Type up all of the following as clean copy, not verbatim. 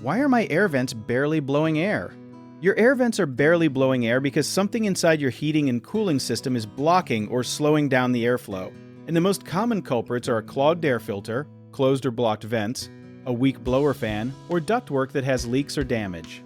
Why are my air vents barely blowing air? Your air vents are barely blowing air because something inside your heating and cooling system is blocking or slowing down the airflow. And the most common culprits are a clogged air filter, closed or blocked vents, a weak blower fan, or ductwork that has leaks or damage.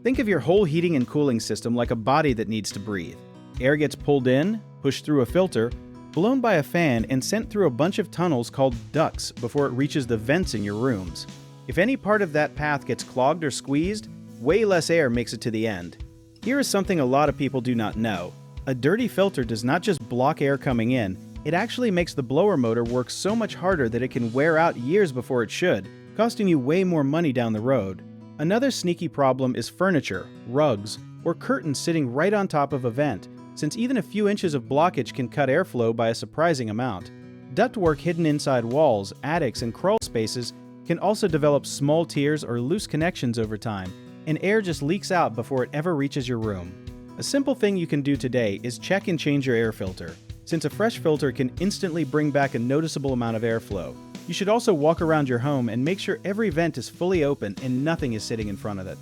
Think of your whole heating and cooling system like a body that needs to breathe. Air gets pulled in, pushed through a filter, blown by a fan, and sent through a bunch of tunnels called ducts before it reaches the vents in your rooms. If any part of that path gets clogged or squeezed, way less air makes it to the end. Here is something a lot of people do not know. A dirty filter does not just block air coming in, it actually makes the blower motor work so much harder that it can wear out years before it should, costing you way more money down the road. Another sneaky problem is furniture, rugs, or curtains sitting right on top of a vent, since even a few inches of blockage can cut airflow by a surprising amount. Ductwork hidden inside walls, attics, and crawl spaces can also develop small tears or loose connections over time, and air just leaks out before it ever reaches your room. A simple thing you can do today is check and change your air filter, since a fresh filter can instantly bring back a noticeable amount of airflow. You should also walk around your home and make sure every vent is fully open and nothing is sitting in front of it.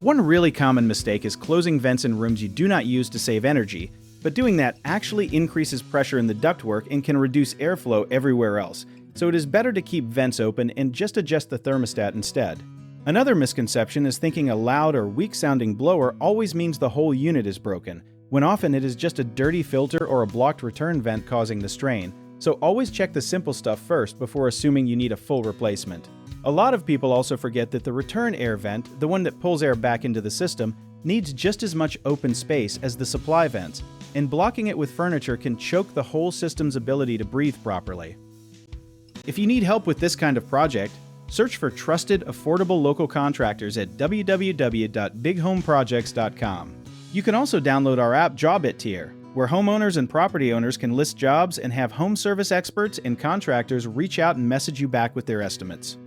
One really common mistake is closing vents in rooms you do not use to save energy, but doing that actually increases pressure in the ductwork and can reduce airflow everywhere else, so it is better to keep vents open and just adjust the thermostat instead. Another misconception is thinking a loud or weak-sounding blower always means the whole unit is broken, when often it is just a dirty filter or a blocked return vent causing the strain, so always check the simple stuff first before assuming you need a full replacement. A lot of people also forget that the return air vent, the one that pulls air back into the system, needs just as much open space as the supply vents, and blocking it with furniture can choke the whole system's ability to breathe properly. If you need help with this kind of project, search for trusted, affordable local contractors at www.bighomeprojects.com. You can also download our app JobIt tier, where homeowners and property owners can list jobs and have home service experts and contractors reach out and message you back with their estimates.